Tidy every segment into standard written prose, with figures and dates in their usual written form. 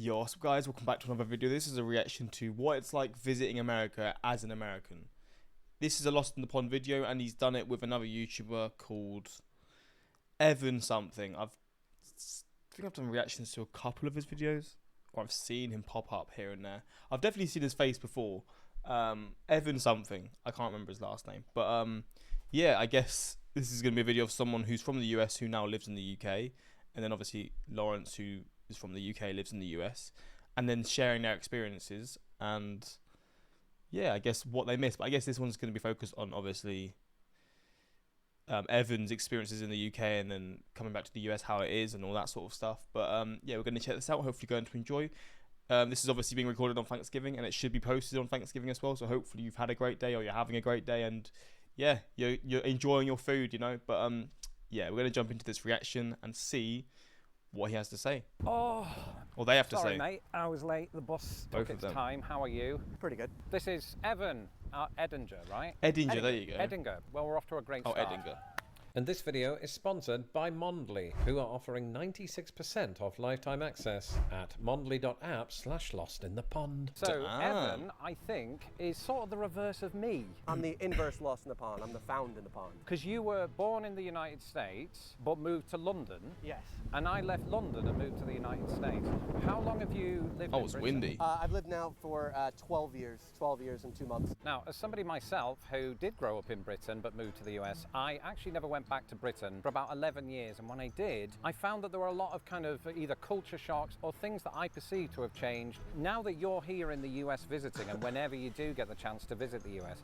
Yo, what's up guys, welcome back to another video. This is a reaction to what it's like visiting America as an American. This is a Lost in the Pond video and he's done it with another YouTuber called Evan something. I think I've done reactions to a couple of his videos, or I've seen him pop up here and there. I've definitely seen his face before. Evan something, I can't remember his last name. But yeah, I guess this is going to be a video of someone who's from the US who now lives in the UK. And then obviously Lawrence, who is from the UK, lives in the US, and then sharing their experiences and yeah, I guess what they missed. But I guess this one's going to be focused on obviously Evan's experiences in the UK and then coming back to the US, how it is and all that sort of stuff. But yeah, we're going to check this out. Hopefully you're going to enjoy. This is obviously being recorded on Thanksgiving and it should be posted on Thanksgiving as well, so hopefully you've had a great day or you're having a great day and yeah, you're enjoying your food, you know. But yeah, we're going to jump into this reaction and see what he has to say. Oh, or they have to sorry, say. Mate, I was late. The bus took its time. How are you? Pretty good. This is Evan, Edinger, right? Edinger, there you go. Edinger. Well, we're off to a great start. Edinger. And this video is sponsored by Mondly, who are offering 96% off lifetime access at mondly.app/lostinthepond. So, Evan, I think, is sort of the reverse of me. I'm the inverse lost in the pond. I'm the found in the pond. Because you were born in the United States, but moved to London. Yes. And I left London and moved to the United States. How long have you lived in it's Britain? windy. I've lived now for 12 years. 12 years and 2 months. Now, as somebody myself who did grow up in Britain but moved to the US, I actually never went back to Britain for about 11 years. And when I did, I found that there were a lot of kind of either culture shocks or things that I perceived to have changed. Now that you're here in the US visiting, and whenever you do get the chance to visit the US,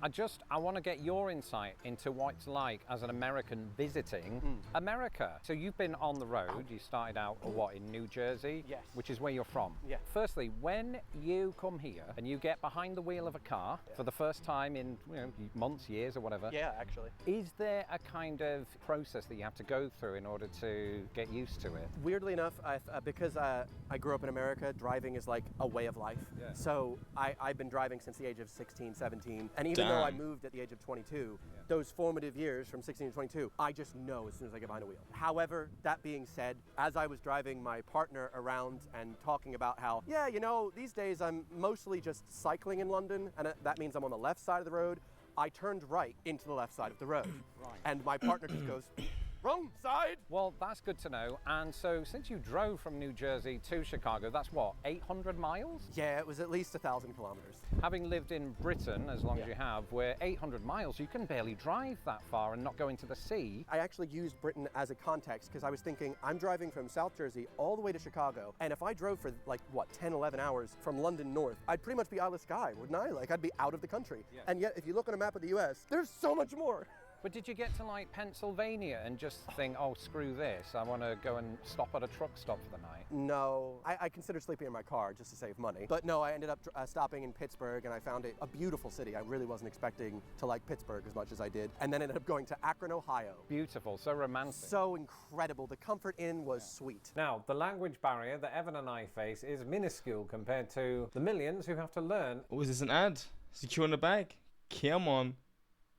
I want to get your insight into what it's like as an American visiting America. So you've been on the road. You started out, what, in New Jersey? Yes. Which is where you're from. Yeah. Firstly, when you come here and you get behind the wheel of a car for the first time in months, years or whatever. Yeah, actually. Is there a kind of process that you have to go through in order to get used to it? Weirdly enough, because I grew up in America, driving is like a way of life. Yeah. So I've been driving since the age of 16, 17. And even though I moved at the age of 22, those formative years from 16 to 22, I just know as soon as I get behind a wheel. However, that being said, as I was driving my partner around and talking about how, yeah, you know, these days I'm mostly just cycling in London, and that means I'm on the left side of the road, I turned right into the left side of the road. Right. And my partner just goes, wrong side. Well, that's good to know. And so since you drove from New Jersey to Chicago, that's what, 800 miles? Yeah, it was at least 1,000 kilometers. Having lived in Britain as long as you have, where 800 miles, you can barely drive that far and not go into the sea. I actually used Britain as a context because I was thinking, I'm driving from South Jersey all the way to Chicago. And if I drove for like, what, 10, 11 hours from London north, I'd pretty much be out of the sky, wouldn't I? Like, I'd be out of the country. Yeah. And yet, if you look on a map of the US, there's so much more. But did you get to like Pennsylvania and just think, oh, screw this, I want to go and stop at a truck stop for the night? No, I considered sleeping in my car just to save money. But no, I ended up stopping in Pittsburgh and I found it a beautiful city. I really wasn't expecting to like Pittsburgh as much as I did. And then ended up going to Akron, Ohio. Beautiful, so romantic. So incredible. The Comfort Inn was sweet. Now, the language barrier that Evan and I face is minuscule compared to the millions who have to learn. Oh, is this an ad? Secure in the bag? Come on.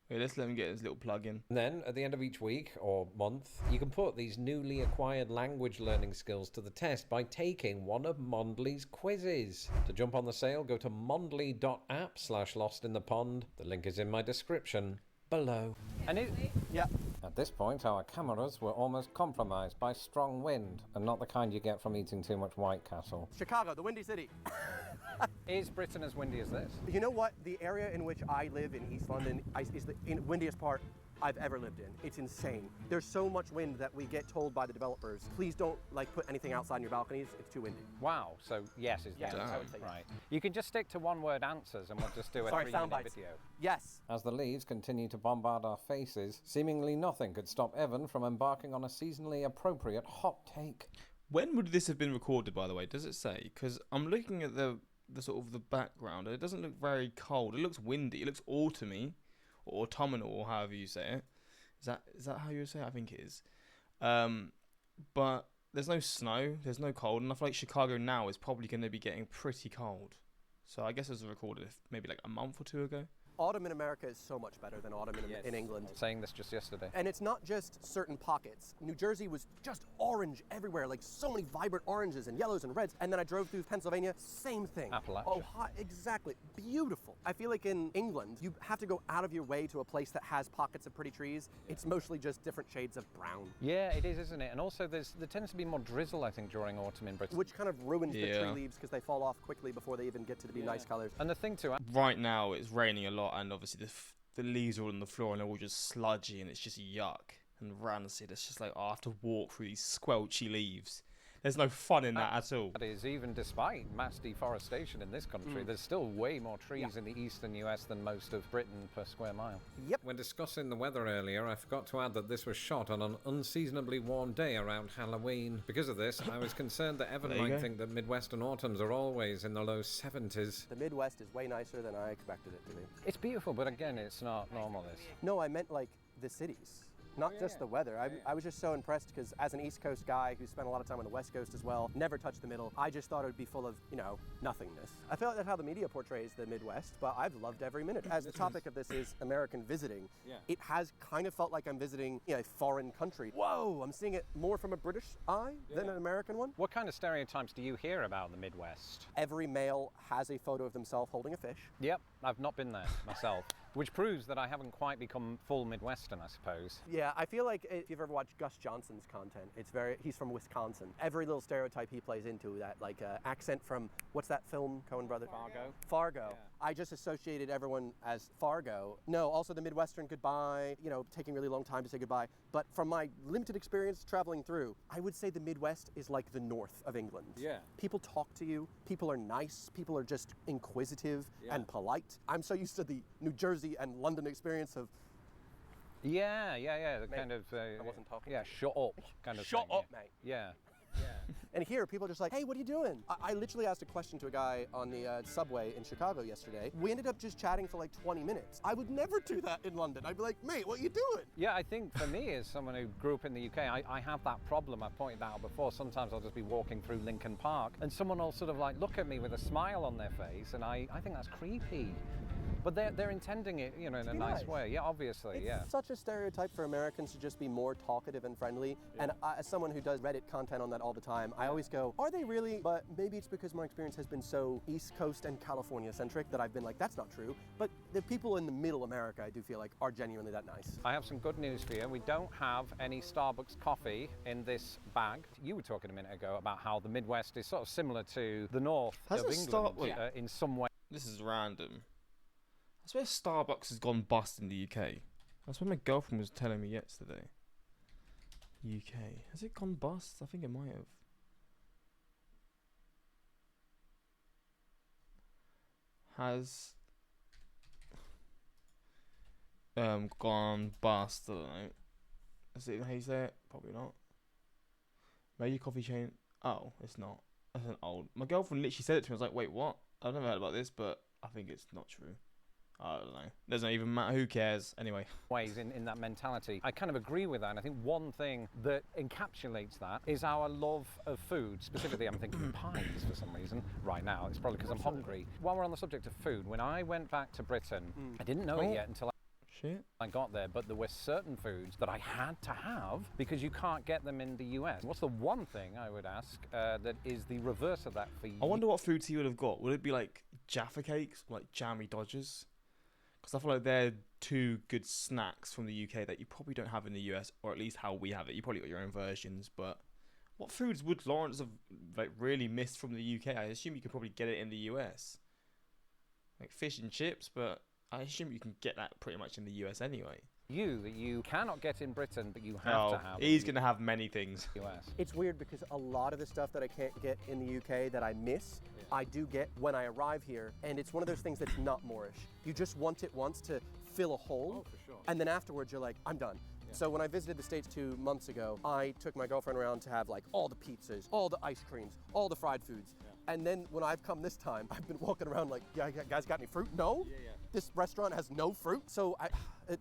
Wait, let's let him get his little plug in. And then, at the end of each week or month, you can put these newly acquired language learning skills to the test by taking one of Mondly's quizzes. To jump on the sale, go to mondly.app/lostinthepond. The link is in my description below. And Yeah. At this point, our cameras were almost compromised by strong wind, and not the kind you get from eating too much White Castle. Chicago, the Windy City. is Britain as windy as this? You know what? The area in which I live in East London is the windiest part I've ever lived in. It's insane. There's so much wind that we get told by the developers, please don't like put anything outside in your balconies, it's too windy. Wow, so yes is the answer. I would say yes. Right. You can just stick to one-word answers and we'll just do a Sorry, 3-minute sound bites. video. Yes. As the leaves continue to bombard our faces, seemingly nothing could stop Evan from embarking on a seasonally appropriate hot take. When would this have been recorded, by the way? Does it say? Because I'm looking at the sort of the background and it doesn't look very cold. It looks windy. It looks autumny or autumnal or however you say it. Is that how you say it? I think it is. But there's no snow, there's no cold, and I feel like Chicago now is probably going to be getting pretty cold. So I guess it was recorded maybe like a month or two ago. Autumn in America is so much better than autumn in England. Saying this just yesterday. And it's not just certain pockets. New Jersey was just orange everywhere, like so many vibrant oranges and yellows and reds. And then I drove through Pennsylvania, same thing. Appalachia. Oh, exactly. Beautiful. I feel like in England, you have to go out of your way to a place that has pockets of pretty trees. It's mostly just different shades of brown. Yeah, it is, isn't it? And also there tends to be more drizzle, I think, during autumn in Britain. Which kind of ruins the tree leaves because they fall off quickly before they even get to be nice colors. And the thing too, right now it's raining a lot, and obviously the leaves are all on the floor and they're all just sludgy, and it's just yuck and rancid. It's just like, I have to walk through these squelchy leaves. There's no fun in that at all. That is, even despite mass deforestation in this country, there's still way more trees in the eastern US than most of Britain per square mile. Yep. When discussing the weather earlier, I forgot to add that this was shot on an unseasonably warm day around Halloween. Because of this, I was concerned that Evan might think that Midwestern autumns are always in the low 70s. The Midwest is way nicer than I expected it to be. It's beautiful, but again, it's not normal. No, I meant like the cities. Not just the weather. I was just so impressed because as an East Coast guy who spent a lot of time on the West Coast as well, never touched the middle, I just thought it would be full of, nothingness. I feel like that's how the media portrays the Midwest, but I've loved every minute. As the topic of this is American visiting, it has kind of felt like I'm visiting a foreign country. Whoa, I'm seeing it more from a British eye than an American one. What kind of stereotypes do you hear about the Midwest? Every male has a photo of themselves holding a fish. Yep, I've not been there myself. Which proves that I haven't quite become full Midwestern, I suppose. Yeah, I feel like if you've ever watched Gus Johnson's content, he's from Wisconsin. Every little stereotype he plays into, that like accent from, what's that film, Coen Brothers? Fargo. Yeah. I just associated everyone as Fargo. No, also the Midwestern goodbye, taking really long time to say goodbye. But from my limited experience traveling through, I would say the Midwest is like the north of England. Yeah. People talk to you, people are nice, people are just inquisitive and polite. I'm so used to the New Jersey and London experience of Yeah, the mate, kind of I wasn't talking. Yeah, shut up kind of Shut thing. up, mate. Yeah. And here, people are just like, hey, what are you doing? I literally asked a question to a guy on the subway in Chicago yesterday. We ended up just chatting for like 20 minutes. I would never do that in London. I'd be like, mate, what are you doing? Yeah, I think for me, as someone who grew up in the UK, I have that problem. I've pointed that out before. Sometimes I'll just be walking through Lincoln Park and someone will sort of like look at me with a smile on their face, and I think that's creepy. But they're intending it, in a nice way. Yeah, obviously, It's such a stereotype for Americans to just be more talkative and friendly. Yeah. And as someone who does Reddit content on that all the time, I always go, are they really? But maybe it's because my experience has been so East Coast and California centric that I've been like, that's not true. But the people in the middle America, I do feel like, are genuinely that nice. I have some good news for you. We don't have any Starbucks coffee in this bag. You were talking a minute ago about how the Midwest is sort of similar to the north of England in some way. This is random. I swear Starbucks has gone bust in the UK. That's what my girlfriend was telling me yesterday. UK. Has it gone bust? I think it might have. Has gone bust, I don't know. Is it how you say it? Probably not. Maybe coffee chain. Oh, it's not. That's an old. My girlfriend literally said it to me. I was like, wait, what? I've never heard about this, but I think it's not true. I don't know. Doesn't even matter. Who cares? Anyway. Ways in that mentality. I kind of agree with that. And I think one thing that encapsulates that is our love of food. Specifically, I'm thinking pies for some reason right now. It's probably because I'm hungry. While we're on the subject of food, when I went back to Britain, I didn't know it yet until I got there, but there were certain foods that I had to have because you can't get them in the US. What's the one thing I would ask that is the reverse of that for you? I wonder what foods he would have got. Would it be like Jaffa cakes, or like jammy Dodgers? Because I feel like they're two good snacks from the UK that you probably don't have in the US, or at least how we have it. You probably got your own versions, but what foods would Lawrence have like really missed from the UK? I assume you could probably get it in the US, like fish and chips, but I assume you can get that pretty much in the US anyway. That you cannot get in Britain, but you have to have. He's going to have many things. US. It's weird because a lot of the stuff that I can't get in the UK that I miss, I do get when I arrive here, and it's one of those things that's not Moorish. You just want it once to fill a hole, and then afterwards you're like, I'm done. So when I visited the States 2 months ago, I took my girlfriend around to have like all the pizzas, all the ice creams, all the fried foods. And then when I've come this time, I've been walking around like, yeah, guys got any fruit? No? This restaurant has no fruit. So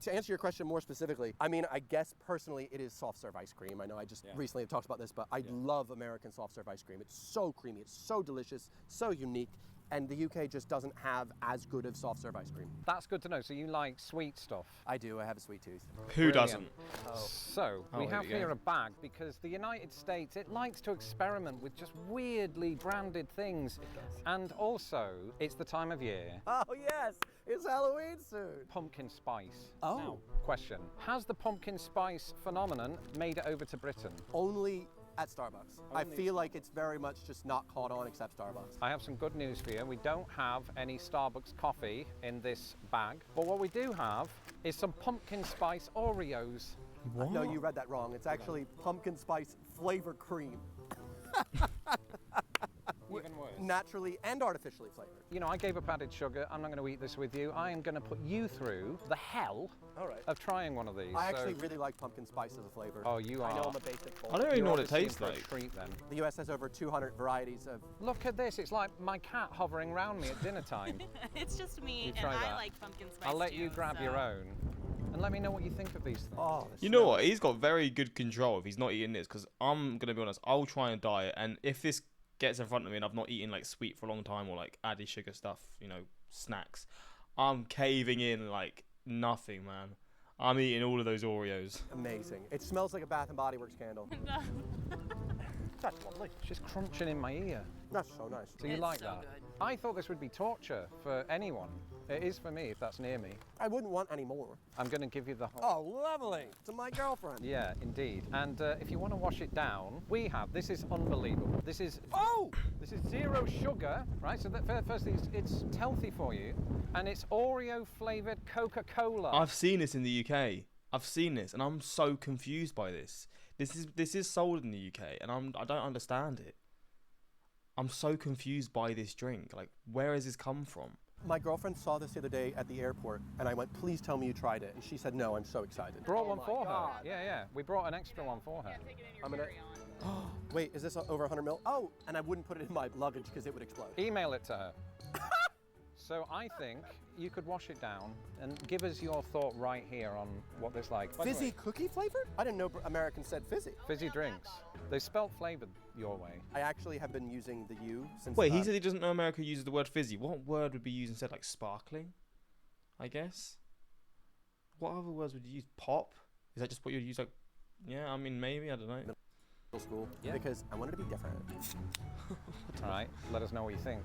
to answer your question more specifically, I mean, I guess personally it is soft serve ice cream. I know I just recently have talked about this, but I love American soft serve ice cream. It's so creamy, it's so delicious, so unique. and the UK just doesn't have as good of soft serve ice cream. That's good to know. So you like sweet stuff? I do. I have a sweet tooth. Who Brilliant. doesn't? So we here have we go. here a bag because the United States, it likes to experiment with just weirdly branded things. And also, it's the time of year. Oh yes, it's Halloween soon. Pumpkin spice. Oh. Now, question. Has the pumpkin spice phenomenon made it over to Britain? Only at Starbucks. I feel like it's very much just not caught on except Starbucks. I have some good news for you. We don't have any Starbucks coffee in this bag, but what we do have is some pumpkin spice Oreos. What? No, you read that wrong. It's actually pumpkin spice flavor cream. Even worse. Naturally and artificially flavored. You know, I gave up added sugar. I'm not going to eat this with you. I am going to put you through the hell All right. of trying one of these. I So- actually really like pumpkin spice as a flavor. Oh, you I know are. I'm a basic I don't really You're know what it obviously in tastes for a like. treat then. The US has over 200 varieties of. Look at this. It's like my cat hovering around me at dinner time. It's just me, You and try I that. like pumpkin spice I'll let too, you grab your so- own and let me know what you think of these things. Oh, You know what? He's got very good control if he's not eating this, because I'm going to be honest, I'll try and diet, and if this gets in front of me and I've not eaten like sweet for a long time or like added sugar stuff, you know, snacks, I'm caving in like nothing, man. I'm eating all of those Oreos. Amazing. It smells like a Bath and Body Works candle. That's lovely. It's just crunching in my ear. That's so nice. So you It's like so that? good. I thought this would be torture for anyone. It is for me if that's near me. I wouldn't want any more. I'm going to give you the whole. Oh, lovely. To my girlfriend. Yeah, indeed. And if you want to wash it down, we have. This is unbelievable. This is this is zero sugar, right? So that firstly, it's healthy for you, and it's Oreo flavored Coca-Cola. I've seen this in the UK. I've seen this, and I'm so confused by this. This is sold in the UK, and I don't understand it. I'm so confused by this drink. Like, where has this come from? My girlfriend saw this the other day at the airport, and I went, please tell me you tried it. And she said, no, I'm so excited. Brought Oh one my for God. her. Yeah. We brought an extra one for her. I'm gonna. Wait, is this over 100 mil? Oh, and I wouldn't put it in my luggage because it would explode. Email it to her. So I think you could wash it down and give us your thought right here on what this like. By the Fizzy way, cookie flavored? I didn't know Americans said fizzy. fizzy drinks. They spelt flavored your way. I actually have been using the U since. Wait, he said he doesn't know America uses the word fizzy. What word would be used instead? Like sparkling, I guess. What other words would you use? Pop? Is that just what you'd use? Like, yeah, I mean, maybe, I don't know. middle school Yeah. because I wanted to be different. All right, let us know what you think.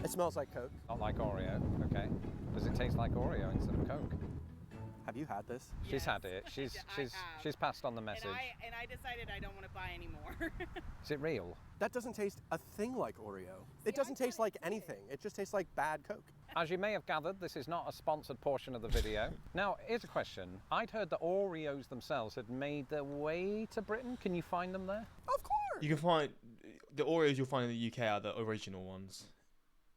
It smells like Coke. Not like Oreo, okay? Does it taste like Oreo instead of Coke? Have you had this? She's had it. She's passed on the message. And I decided I don't want to buy anymore. Is it real? That doesn't taste a thing like Oreo. It doesn't taste like anything. It just tastes like bad Coke. As you may have gathered, this is not a sponsored portion of the video. Now, here's a question. I'd heard that Oreos themselves had made their way to Britain. Can you find them there? Of course. You can find the Oreos you'll find in the UK are the original ones,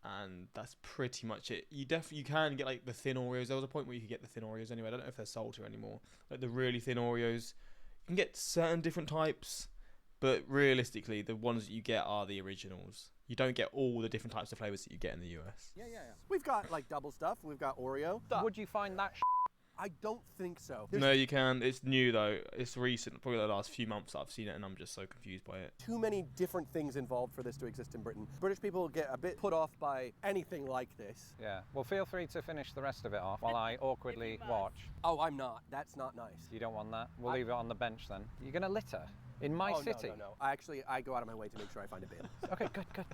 and that's pretty much it. You can get like the thin Oreos. There was a point where you could get the thin Oreos anyway. I don't know if they're sold here anymore. Like the really thin Oreos, you can get certain different types, but realistically, the ones that you get are the originals. You don't get all the different types of flavors that you get in the US. Yeah. We've got like double stuff. We've got Oreo. Would you find that I don't think so. No, you can. It's new though. It's recent. Probably the last few months that I've seen it, and I'm just so confused by it. Too many different things involved for this to exist in Britain. British people get a bit put off by anything like this. Yeah. Well, feel free to finish the rest of it off while I awkwardly watch. Oh, I'm not. That's not nice. You don't want that? We'll leave it on the bench then. You're going to litter in my Oh, city. No. I go out of my way to make sure I find a bin. Okay,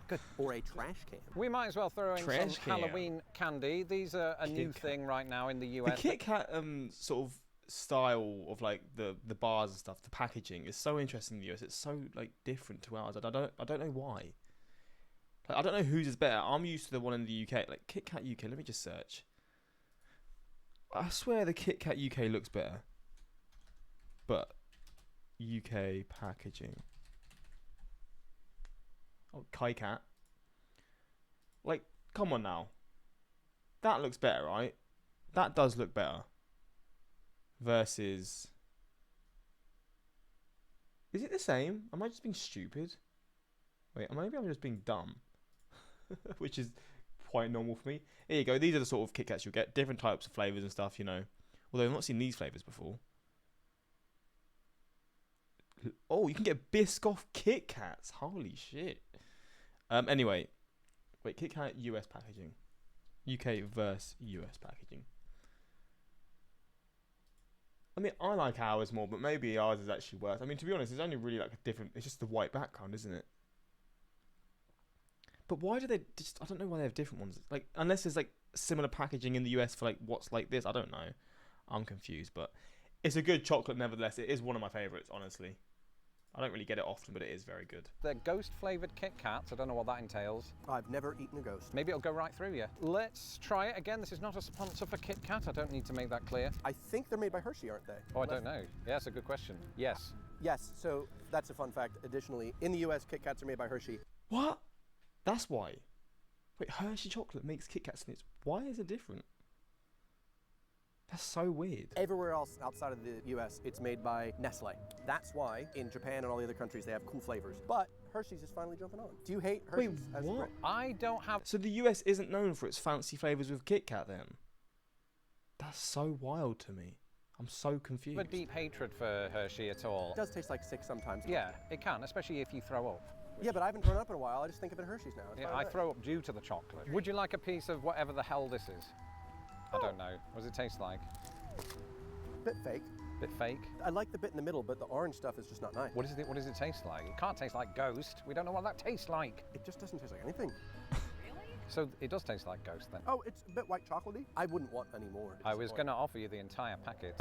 good. Or a trash can. We might as well throw in Trash some can. Halloween candy. These are a new Kit Kat. thing right now in the The US. Kit Kat sort of style of like the bars and stuff, the packaging is so interesting in the US. It's so like different to ours. I don't know why. Like, I don't know whose is better. I'm used to the one in the UK, like Kit Kat UK. Let me just search. I swear the Kit Kat UK looks better, but UK packaging. Oh, Kai Cat. Like, come on now. That looks better, right? That does look better. Versus. Is it the same? Am I just being stupid? Wait, maybe I'm just being dumb. Which is quite normal for me. Here you go. These are the sort of Kit Kats you'll get. Different types of flavours and stuff, you know. Although I've not seen these flavours before. Oh, you can get Biscoff Kit Kats. Holy shit. Anyway. Wait, Kit Kat US packaging. UK versus US packaging. I mean, I like ours more, but maybe ours is actually worse. I mean, to be honest, it's only really like a different... It's just the white background, isn't it? But why do they just... I don't know why they have different ones. Like, unless there's like similar packaging in the US for like what's like this. I don't know. I'm confused, but it's a good chocolate nevertheless. It is one of my favourites, honestly. I don't really get it often, but it is very good. They're ghost-flavoured Kit Kats. I don't know what that entails. I've never eaten a ghost. Maybe it'll go right through you. Let's try it again. This is not a sponsor for Kit Kat. I don't need to make that clear. I think they're made by Hershey, aren't they? Oh, I don't know. Yeah, that's a good question. Yes. Yes, so that's a fun fact. Additionally, in the US, Kit Kats are made by Hershey. What? That's why. Wait, Hershey chocolate makes Kit Kats and it's... Why is it different? That's so weird. Everywhere else outside of the US, it's made by Nestle. That's why in Japan and all the other countries they have cool flavors. But Hershey's is finally jumping on. Do you hate Hershey's? Wait, as a what? brand? I don't have... So the US isn't known for its fancy flavours with Kit Kat then? That's so wild to me. I'm so confused. a deep hatred for Hershey at all. It does taste like sick sometimes. Yeah, it can, especially if you throw up. Yeah, but I haven't thrown up in a while. I just think of it Hershey's now. It's Yeah, fine, I right? throw up due to the chocolate. Would you like a piece of whatever the hell this is? I don't know. What does it taste like? Bit fake. Bit fake? I like the bit in the middle, but the orange stuff is just not nice. What does it taste like? It can't taste like Ghost. We don't know what that tastes like. It just doesn't taste like anything. So it does taste like Ghost then? Oh, it's a bit white chocolatey. I wouldn't want any more. I was going to offer you the entire packet.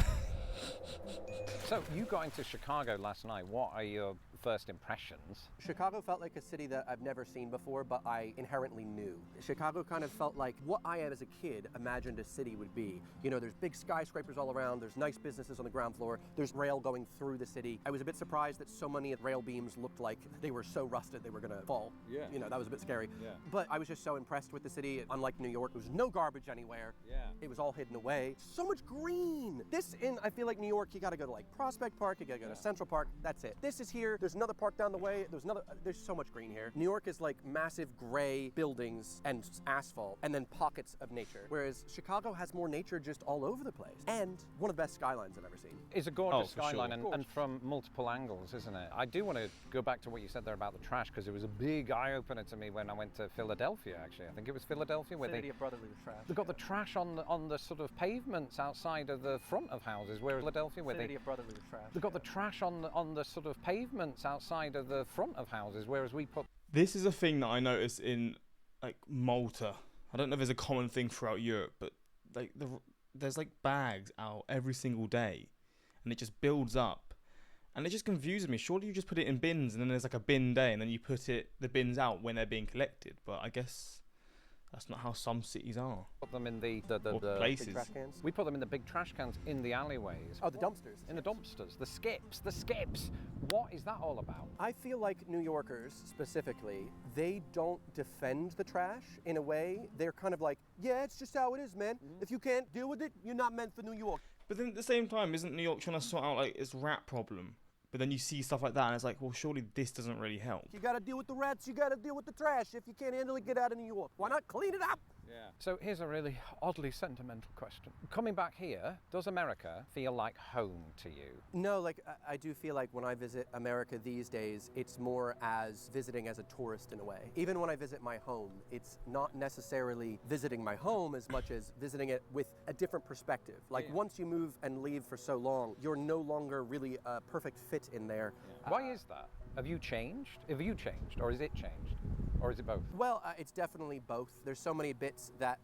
So you got into Chicago last night. What are your first impressions? Chicago felt like a city that I've never seen before, but I inherently knew. Chicago kind of felt like what I, as a kid, imagined a city would be. You know, there's big skyscrapers all around, there's nice businesses on the ground floor, there's rail going through the city. I was a bit surprised that so many rail beams looked like they were so rusted they were gonna fall. Yeah. You know, that was a bit scary. Yeah. But I was just so impressed with the city. Unlike New York, there was no garbage anywhere. Yeah. It was all hidden away. So much green. I feel like New York, you gotta go to like Prospect Park, you gotta go to Central Park, that's it. This is here, there's another park down the way, there's so much green here. New York is like massive gray buildings and asphalt and then pockets of nature. Whereas Chicago has more nature just all over the place. And one of the best skylines I've ever seen. It's a gorgeous Oh, for skyline sure. and from multiple angles, isn't it? I do want to go back to what you said there about the trash because it was a big eye-opener to me when I went to Philadelphia, actually. I think it was Philadelphia where City of brotherly trash. they got the trash on the sort of pavements outside of the front of houses, whereas Philadelphia where City of brotherly trash. they got the trash on the sort of pavements outside of the front of houses, whereas we put... This is a thing that I noticed in like Malta. I don't know if there's a common thing throughout Europe, but like there's like bags out every single day, and it just builds up, and it just confuses me. Surely you just put it in bins, and then there's like a bin day, and then you put the bins out when they're being collected. But I guess that's not how some cities are. Put them in the Or places. Big trash cans. we put them in the big trash cans in the alleyways. Oh, the dumpsters. In the dumpsters, the skips. What is that all about? I feel like New Yorkers, specifically, they don't defend the trash in a way. They're kind of like, yeah, it's just how it is, man. If you can't deal with it, you're not meant for New York. But then at the same time, isn't New York trying to sort out like its rat problem? But then you see stuff like that, and it's like, well, surely this doesn't really help. You gotta deal with the rats, you gotta deal with the trash. If you can't handle it, get out of New York. Why not clean it up? Yeah. So here's a really oddly sentimental question. Coming back here, does America feel like home to you? No, like I do feel like when I visit America these days, it's more as visiting as a tourist in a way. Even when I visit my home, it's not necessarily visiting my home as much as visiting it with a different perspective. Like once you move and leave for so long, you're no longer really a perfect fit in there. Why is that? Have you changed? Have you changed, or is it changed? Or is it both? Well, it's definitely both. There's so many bits that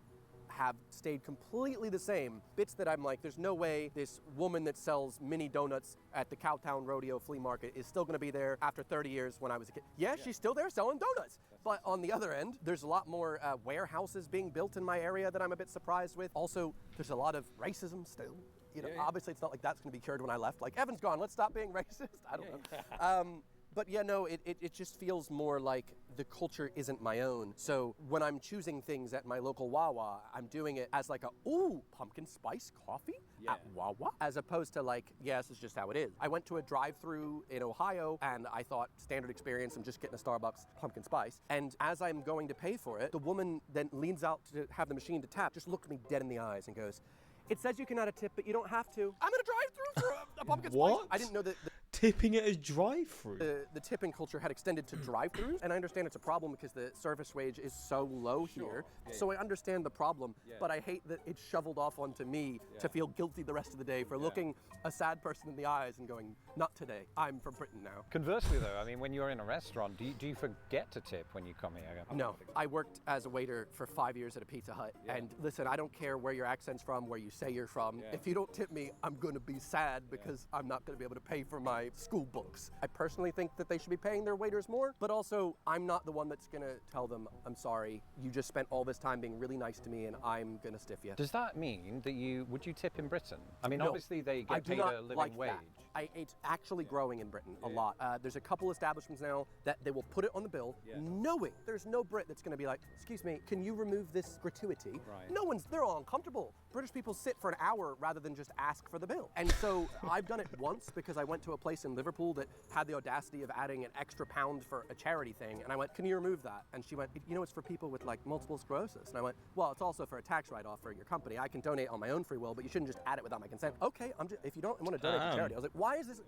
have stayed completely the same. Bits that I'm like, there's no way this woman that sells mini donuts at the Cowtown Rodeo Flea Market is still gonna be there after 30 years when I was a kid. Yeah, she's still there selling donuts. But on the other end, there's a lot more warehouses being built in my area that I'm a bit surprised with. Also, there's a lot of racism still. You know, obviously it's not like that's gonna be cured when I left. Like, Evan's gone, let's stop being racist. I don't know. But yeah, no, it just feels more like the culture isn't my own. So when I'm choosing things at my local Wawa, I'm doing it as like ooh, pumpkin spice coffee at Wawa, as opposed to like, yeah, this is just how it is. I went to a drive-through in Ohio and I thought standard experience, I'm just getting a Starbucks pumpkin spice. And as I'm going to pay for it, the woman then leans out to have the machine to tap, just looked me dead in the eyes and goes, "It says you can add a tip, but you don't have to." I'm in a drive-through for a pumpkin What? spice. I didn't know that. tipping at a drive-through. The tipping culture had extended to drive-thrus, and I understand it's a problem because the service wage is so low here. So I understand the problem, but I hate that it's shoveled off onto me to feel guilty the rest of the day for looking a sad person in the eyes and going, not today, I'm from Britain now. Conversely though, I mean, when you're in a restaurant, do you forget to tip when you come here? No, I worked as a waiter for 5 years at a Pizza Hut, and listen, I don't care where your accent's from, where you say you're from. If you don't tip me, I'm gonna be sad because I'm not gonna be able to pay for my school books. I personally think that they should be paying their waiters more, but also I'm not the one that's gonna tell them, I'm sorry, you just spent all this time being really nice to me and I'm gonna stiff you. Does that mean that would you tip in Britain? I mean, No, obviously they I get do paid not a living like wage. that. It's actually growing in Britain a lot. There's a couple establishments now that they will put it on the bill, knowing there's no Brit that's going to be like, excuse me, can you remove this gratuity? Right. No one's, they're all uncomfortable. British people sit for an hour rather than just ask for the bill. And so I've done it once because I went to a place in Liverpool that had the audacity of adding an extra pound for a charity thing. And I went, can you remove that? And she went, you know, it's for people with like multiple sclerosis. And I went, well, it's also for a tax write-off for your company. I can donate on my own free will, but you shouldn't just add it without my consent. Okay, if you don't want to donate to charity. I was like, why is this?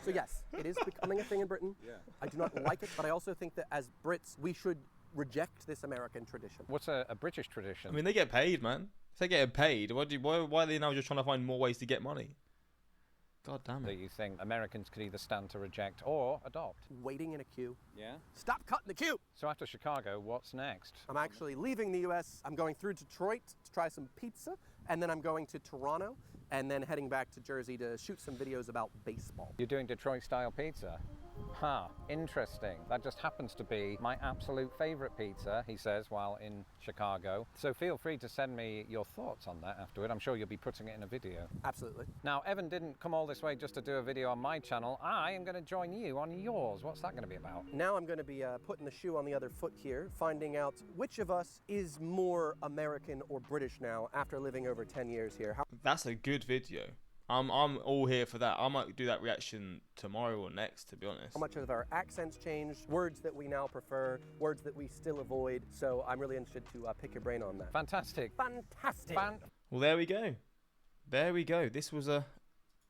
So yes, it is becoming a thing in Britain. I do not like it, but I also think that as Brits, we should reject this American tradition. What's a British tradition? I mean, they get paid, man. If they're getting paid, why are they now just trying to find more ways to get money? God damn that it. you think Americans could either stand to reject or adopt? Waiting in a queue. Yeah. Stop cutting the queue! So after Chicago, what's next? I'm actually leaving the US. I'm going through Detroit to try some pizza, and then I'm going to Toronto, and then heading back to Jersey to shoot some videos about baseball. You're doing Detroit-style pizza? Huh, interesting. That just happens to be my absolute favorite pizza, he says, while in Chicago. So feel free to send me your thoughts on that afterward. I'm sure you'll be putting it in a video. Absolutely. Now, Evan didn't come all this way just to do a video on my channel. I am going to join you on yours. What's that going to be about? Now I'm going to be putting the shoe on the other foot here, finding out which of us is more American or British now after living over 10 years here. That's a good video. I'm all here for that. I might do that reaction tomorrow or next, to be honest. How much have our accents changed, words that we now prefer, words that we still avoid. So I'm really interested to pick your brain on that. Fantastic. Fantastic. Well, there we go. There we go. This was a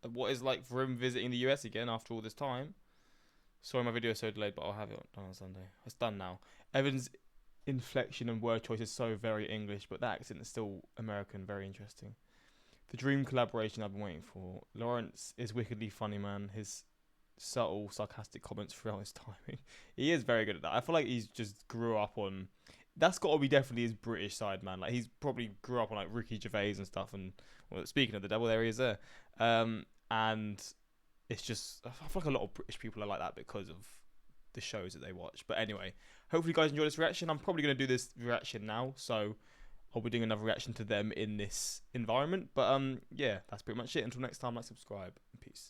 what is like for him visiting the US again after all this time. Sorry my video is so delayed, but I'll have it done on Sunday. It's done now. Evan's inflection and word choice is so very English, but that accent is still American, very interesting. The dream collaboration I've been waiting for. Lawrence is wickedly funny, man. His subtle, sarcastic comments throughout his timing. He is very good at that. I feel like he's just grew up on... That's got to be definitely his British side, man. Like, he's probably grew up on, like, Ricky Gervais and stuff. And, well, speaking of the devil, there he is there. And it's just... I feel like a lot of British people are like that because of the shows that they watch. But anyway, hopefully you guys enjoy this reaction. I'm probably going to do this reaction now, so... I'll be doing another reaction to them in this environment. But yeah, that's pretty much it. Until next time, like, subscribe, and peace.